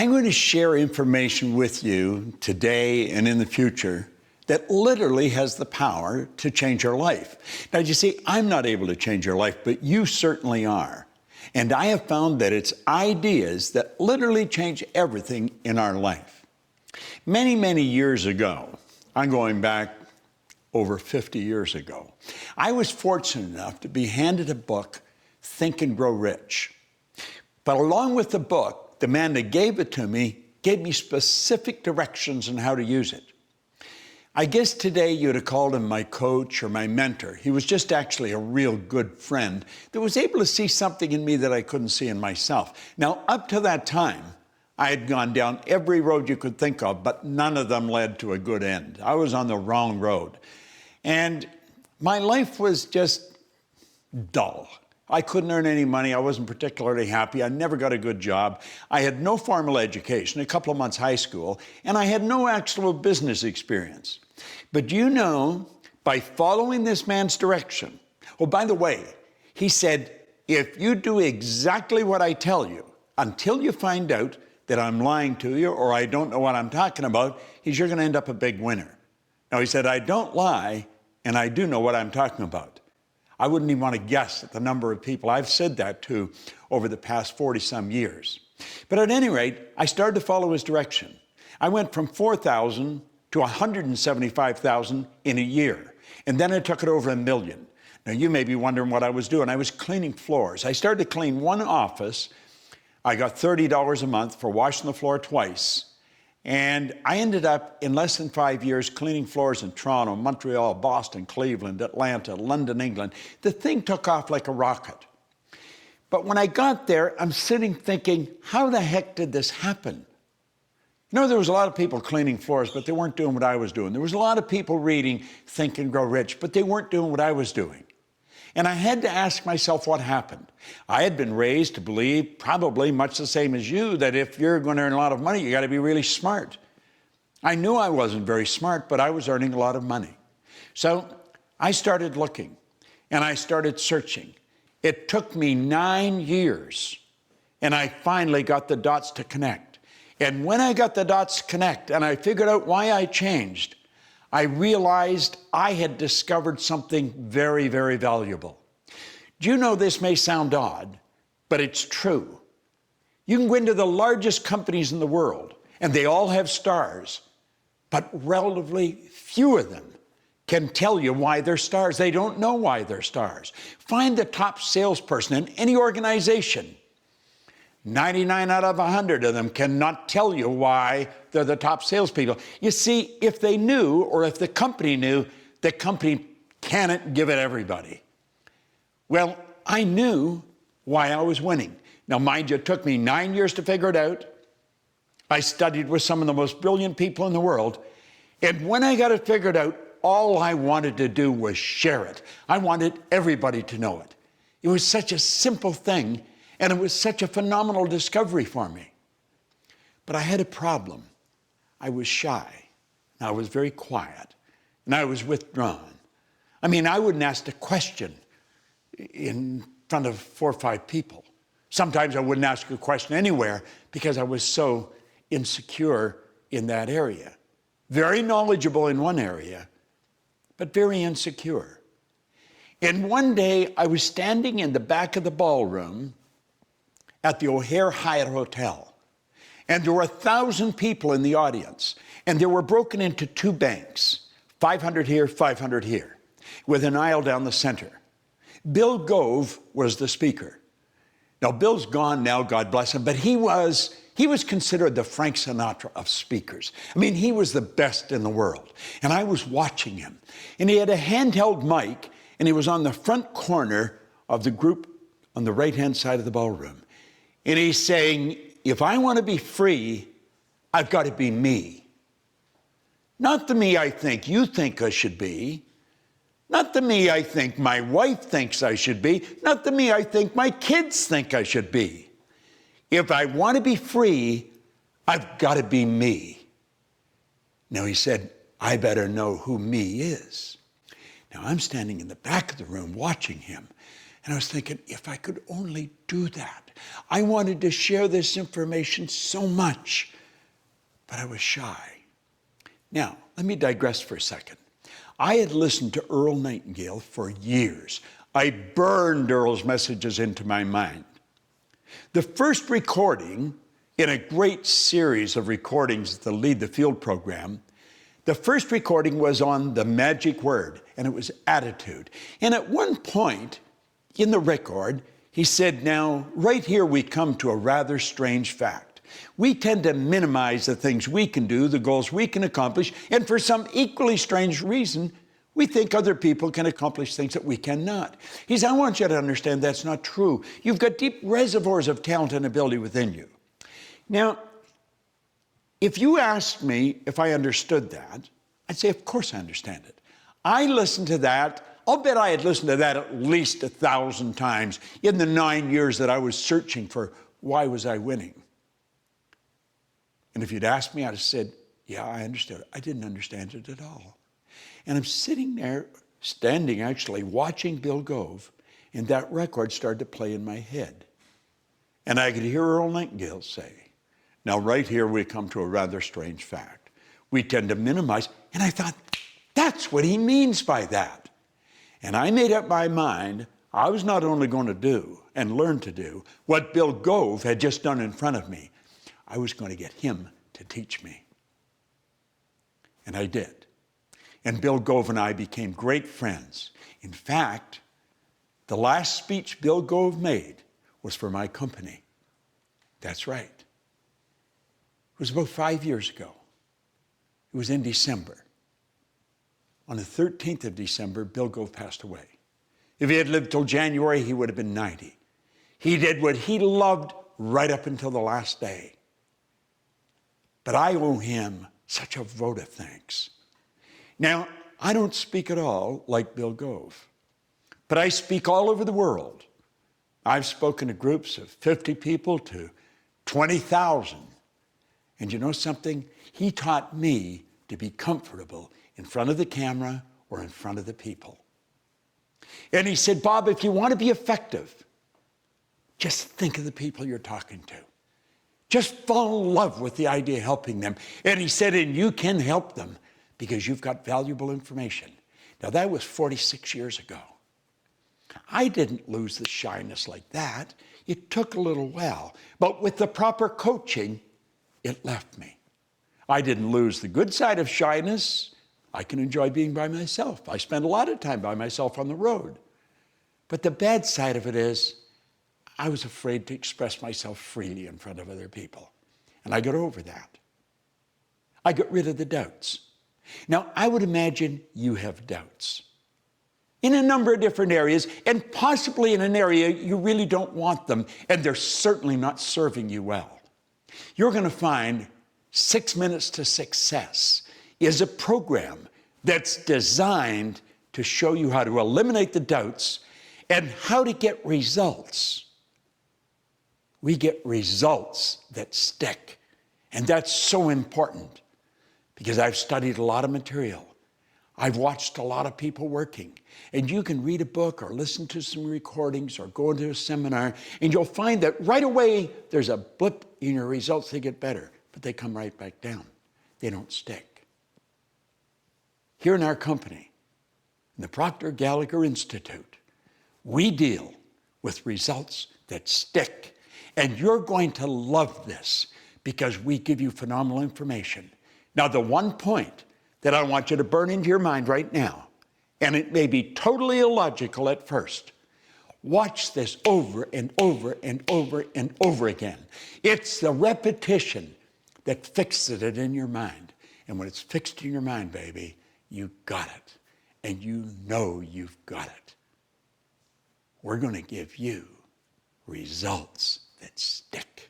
I'm going to share information with you today and in the future that literally has the power to change your life. Now, you see, I'm not able to change your life, but you certainly are. And I have found that it's ideas that literally change everything in our life. Many, many years ago, I'm going back over 50 years ago, I was fortunate enough to be handed a book, Think and Grow Rich. But along with the book, the man that gave it to me gave me specific directions on how to use it. I guess today you'd have called him my coach or my mentor. He was just actually a real good friend that was able to see something in me that I couldn't see in myself. Now, up to that time, I had gone down every road you could think of, but none of them led to a good end. I was on the wrong road. And my life was just dull. I couldn't earn any money. I wasn't particularly happy. I never got a good job. I had no formal education, a couple of months high school, and I had no actual business experience. But you know, by following this man's direction, oh, by the way, he said, if you do exactly what I tell you, until you find out that I'm lying to you or I don't know what I'm talking about, you're going to end up a big winner. Now, he said, I don't lie, and I do know what I'm talking about. I wouldn't even want to guess at the number of people I've said that to over the past 40-some years. But at any rate, I started to follow his direction. I went from 4,000 to 175,000 in a year, and then I took it over 1 million. Now, you may be wondering what I was doing. I was cleaning floors. I started to clean one office. I got $30 a month for washing the floor twice. And I ended up, in less than 5 years, cleaning floors in Toronto, Montreal, Boston, Cleveland, Atlanta, London, England. The thing took off like a rocket. But when I got there, I'm sitting thinking, how the heck did this happen? You know, there was a lot of people cleaning floors, but they weren't doing what I was doing. There was a lot of people reading Think and Grow Rich, but they weren't doing what I was doing. And I had to ask myself what happened. I had been raised to believe, probably much the same as you, that if you're going to earn a lot of money, you got to be really smart. I knew I wasn't very smart, but I was earning a lot of money. So I started looking, and I started searching. It took me 9 years, and I finally got the dots to connect. And when I got the dots to connect, and I figured out why I changed, I realized I had discovered something very, very valuable. Do you know this may sound odd, but it's true. You can go into the largest companies in the world, and they all have stars, but relatively few of them can tell you why they're stars. They don't know why they're stars. Find the top salesperson in any organization. 99 out of 100 of them cannot tell you why they're the top salespeople. You see, if they knew, or if the company knew, the company cannot give it everybody. Well, I knew why I was winning. Now, mind you, it took me 9 years to figure it out. I studied with some of the most brilliant people in the world. And when I got it figured out, all I wanted to do was share it. I wanted everybody to know it. It was such a simple thing. And it was such a phenomenal discovery for me. But I had a problem. I was shy. And I was very quiet. And I was withdrawn. I mean, I wouldn't ask a question in front of 4 or 5 people. Sometimes I wouldn't ask a question anywhere because I was so insecure in that area. Very knowledgeable in one area, but very insecure. And one day I was standing in the back of the ballroom at the O'Hare Hyatt Hotel. And there were 1,000 people in the audience. And they were broken into 2 banks, 500 here, 500 here, with an aisle down the center. Bill Gove was the speaker. Now, Bill's gone now, God bless him, but he was considered the Frank Sinatra of speakers. I mean, he was the best in the world. And I was watching him. And he had a handheld mic, and he was on the front corner of the group on the right-hand side of the ballroom. And he's saying, if I want to be free, I've got to be me. Not the me I think you think I should be. Not the me I think my wife thinks I should be. Not the me I think my kids think I should be. If I want to be free, I've got to be me. Now he said, I better know who me is. Now I'm standing in the back of the room watching him. And I was thinking, if I could only do that. I wanted to share this information so much, but I was shy. Now, let me digress for a second. I had listened to Earl Nightingale for years. I burned Earl's messages into my mind. The first recording in a great series of recordings, the Lead the Field program, the first recording was on the magic word, and it was attitude. And at one point in the record, he said, now, right here we come to a rather strange fact. We tend to minimize the things we can do, the goals we can accomplish, and for some equally strange reason, we think other people can accomplish things that we cannot. He said, I want you to understand that's not true. You've got deep reservoirs of talent and ability within you. Now, if you asked me if I understood that, I'd say, of course I understand it. I listened to that. I'll bet I had listened to that at least 1,000 times in the 9 years that I was searching for why was I winning. And if you'd asked me, I'd have said, yeah, I understood it. I didn't understand it at all. And I'm sitting there, standing actually, watching Bill Gove, and that record started to play in my head. And I could hear Earl Nightingale say, now right here we come to a rather strange fact. We tend to minimize, and I thought, that's what he means by that. And I made up my mind, I was not only going to do and learn to do what Bill Gove had just done in front of me, I was going to get him to teach me. And I did. And Bill Gove and I became great friends. In fact, the last speech Bill Gove made was for my company. That's right. It was about 5 years ago. It was in December. On the 13th of December, Bill Gove passed away. If he had lived till January, he would have been 90. He did what he loved right up until the last day. But I owe him such a vote of thanks. Now, I don't speak at all like Bill Gove, but I speak all over the world. I've spoken to groups of 50 people to 20,000. And you know something? He taught me to be comfortable in front of the camera or in front of the people. And he said, Bob, if you want to be effective, just think of the people you're talking to. Just fall in love with the idea of helping them. And he said, and you can help them because you've got valuable information. Now, that was 46 years ago. I didn't lose the shyness like that. It took a little while. But with the proper coaching, it left me. I didn't lose the good side of shyness. I can enjoy being by myself. I spend a lot of time by myself on the road. But the bad side of it is I was afraid to express myself freely in front of other people. And I got over that. I got rid of the doubts. Now, I would imagine you have doubts in a number of different areas, and possibly in an area you really don't want them, and they're certainly not serving you well. You're going to find 6 Minutes to Success is a program that's designed to show you how to eliminate the doubts and how to get results. We get results that stick, and that's so important because I've studied a lot of material. I've watched a lot of people working, and you can read a book or listen to some recordings or go into a seminar, and you'll find that right away there's a blip in your results. They get better, but they come right back down. They don't stick. Here in our company, in the Proctor Gallagher Institute, we deal with results that stick, and you're going to love this because we give you phenomenal information. Now, the one point that I want you to burn into your mind right now, and it may be totally illogical at first. Watch this over and over and over and over again. It's the repetition that fixes it in your mind. And when it's fixed in your mind, baby, you got it. And you know you've got it. We're going to give you results that stick.